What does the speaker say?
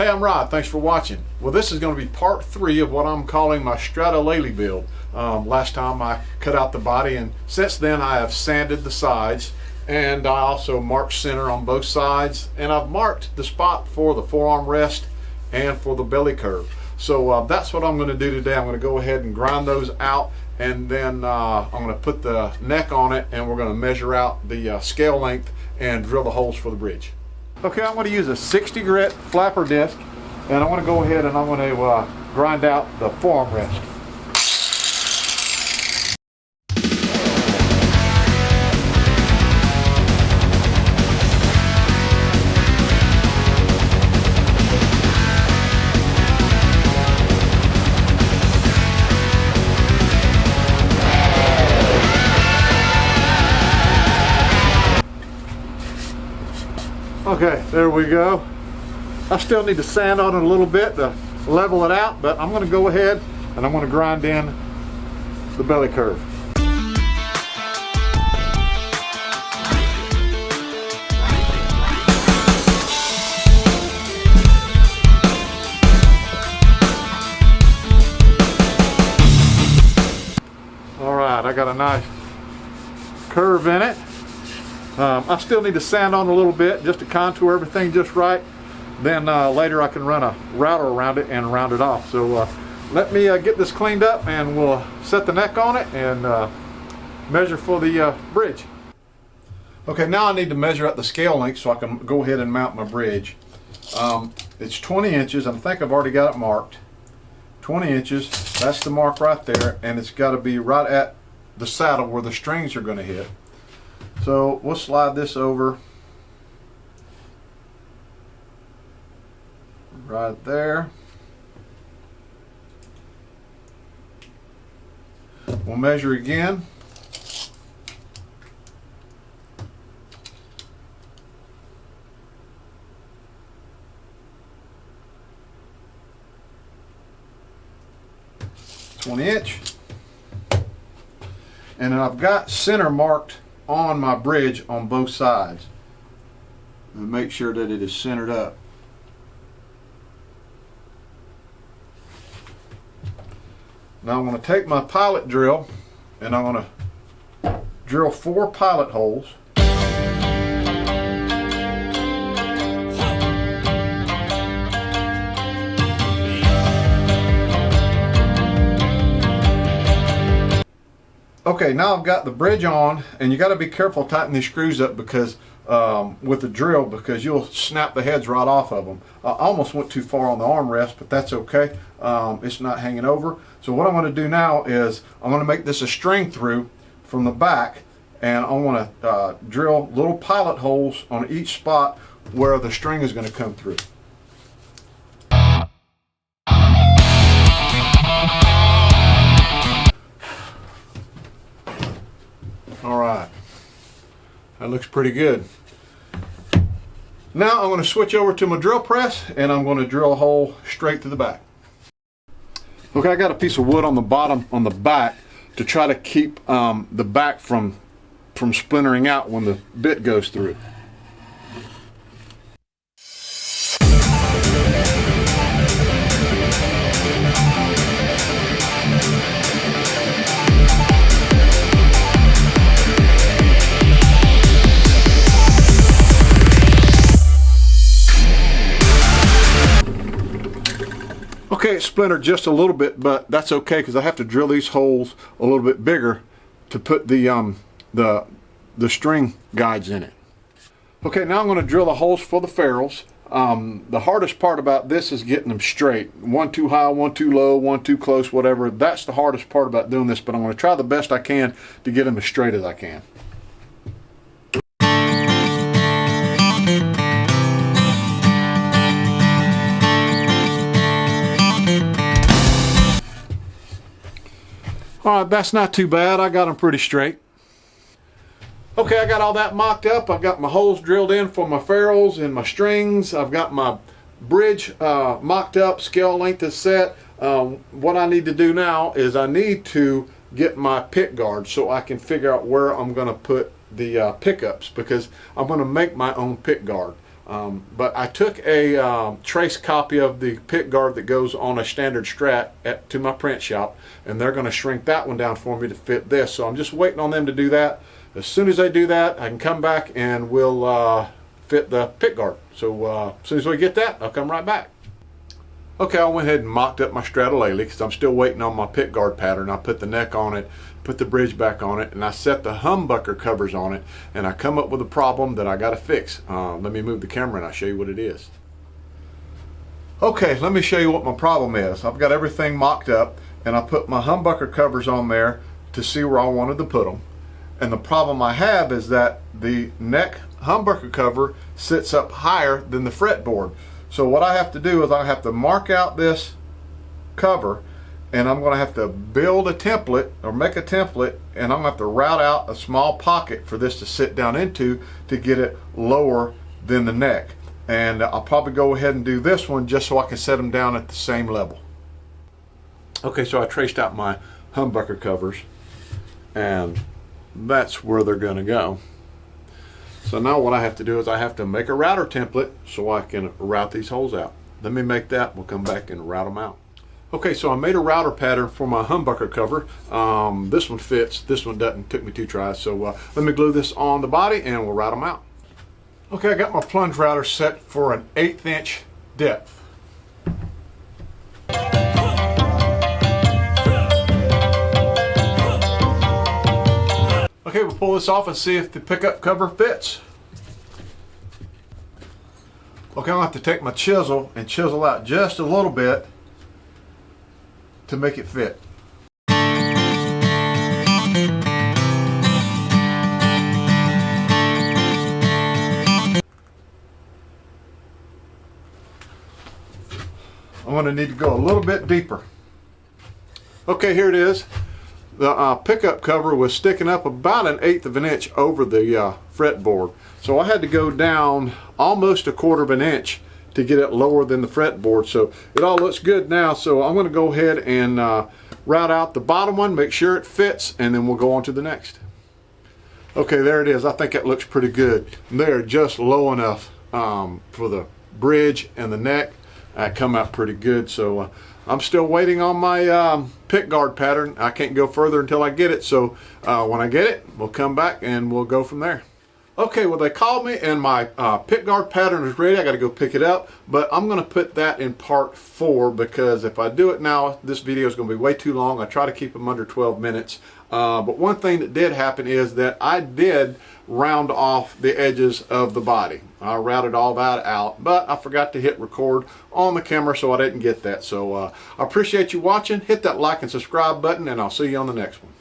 Hey, I'm Rod. Thanks for watching. Well, this is going to be part 3 of what I'm calling my Stratolee build. Last time I cut out the body, and since then I have sanded the sides, and I also marked center on both sides, and I've marked the spot for the forearm rest and for the belly curve. So that's what I'm going to do today. I'm going to go ahead and grind those out, and then I'm going to put the neck on it, and we're going to measure out the scale length and drill the holes for the bridge. Okay, I'm going to use a 60 grit flapper disc, and I want to go ahead and I'm going to grind out the forearm rest. Okay, there we go. I still need to sand on it a little bit to level it out, but I'm going to go ahead and I'm going to grind in the belly curve. All right, I got a nice curve in it. I still need to sand on a little bit just to contour everything just right. Then later I can run a router around it and round it off. So let me get this cleaned up, and we'll set the neck on it and measure for the bridge. Okay, now I need to measure out the scale length so I can go ahead and mount my bridge. It's 20 inches. I think I've already got it marked. 20 inches, that's the mark right there, and it's got to be right at the saddle where the strings are going to hit. So we'll slide this over right there. We'll measure again. .20" and then I've got center marked on my bridge on both sides, and make sure that it is centered up. Now I'm going to take my pilot drill and I'm going to drill 4 pilot holes. Okay, now I've got the bridge on, and you got to be careful tightening these screws up because with the drill, because you'll snap the heads right off of them. I almost went too far on the armrest, but that's okay. It's not hanging over. So what I'm going to do now is I'm going to make this a string through from the back, and I want to drill little pilot holes on each spot where the string is going to come through. Alright, that looks pretty good. Now I'm going to switch over to my drill press, and I'm going to drill a hole straight to the back. Okay, I got a piece of wood on the bottom, on the back, to try to keep the back from splintering out when the bit goes through. Okay, it splintered just a little bit, but that's okay because I have to drill these holes a little bit bigger to put the string guides in it. Okay, now I'm going to drill the holes for the ferrules. The hardest part about this is getting them straight. One too high, one too low, one too close, whatever. That's the hardest part about doing this, but I'm going to try the best I can to get them as straight as I can. Alright, that's not too bad. I got them pretty straight. Okay, I got all that mocked up. I've got my holes drilled in for my ferrules and my strings. I've got my bridge mocked up, scale length is set. What I need to do now is I need to get my pick guard so I can figure out where I'm going to put the pickups, because I'm going to make my own pick guard. But I took a trace copy of the pick guard that goes on a standard Strat to my print shop, and they're going to shrink that one down for me to fit this. So I'm just waiting on them to do that. As soon as they do that, I can come back and we'll fit the pick guard. So as soon as we get that, I'll come right back. Okay, I went ahead and mocked up my Stratolee because I'm still waiting on my pick guard pattern. I put the neck on it, put the bridge back on it, and I set the humbucker covers on it, and I come up with a problem that I got to fix. Let me move the camera and I'll show you what it is. Okay, let me show you what my problem is. I've got everything mocked up, and I put my humbucker covers on there to see where I wanted to put them. And the problem I have is that the neck humbucker cover sits up higher than the fretboard. So what I have to do is I have to mark out this cover, and I'm going to have to build a template or make a template, and I'm going to have to route out a small pocket for this to sit down into to get it lower than the neck. And I'll probably go ahead and do this one just so I can set them down at the same level. Okay, so I traced out my humbucker covers, and that's where they're going to go. So now what I have to do is I have to make a router template so I can route these holes out. Let me make that, we'll come back and route them out. Okay, so I made a router pattern for my humbucker cover. This one fits, this one doesn't, took me 2 tries. So let me glue this on the body and we'll route them out. Okay, I got my plunge router set for an 1/8 inch depth. Okay, we'll pull this off and see if the pickup cover fits. Okay, I'm going to have to take my chisel and chisel out just a little bit to make it fit. I'm going to need to go a little bit deeper. Okay, here it is. The pickup cover was sticking up about 1/8 of an inch over the fretboard. So I had to go down almost 1/4 of an inch to get it lower than the fretboard. So it all looks good now. So I'm going to go ahead and route out the bottom one, make sure it fits, and then we'll go on to the next. Okay, there it is. I think it looks pretty good. They're just low enough for the bridge and the neck. Come out pretty good. So I'm still waiting on my pick guard pattern. I can't go further until I get it. So when I get it, we'll come back and we'll go from there. Okay, well, they called me and my pick guard pattern is ready. I got to go pick it up, but I'm going to put that in part 4 because if I do it now, this video is going to be way too long. I try to keep them under 12 minutes. But one thing that did happen is that I did round off the edges of the body. I routed all that out, but I forgot to hit record on the camera, so I didn't get that. So I appreciate you watching. Hit that like and subscribe button, and I'll see you on the next one.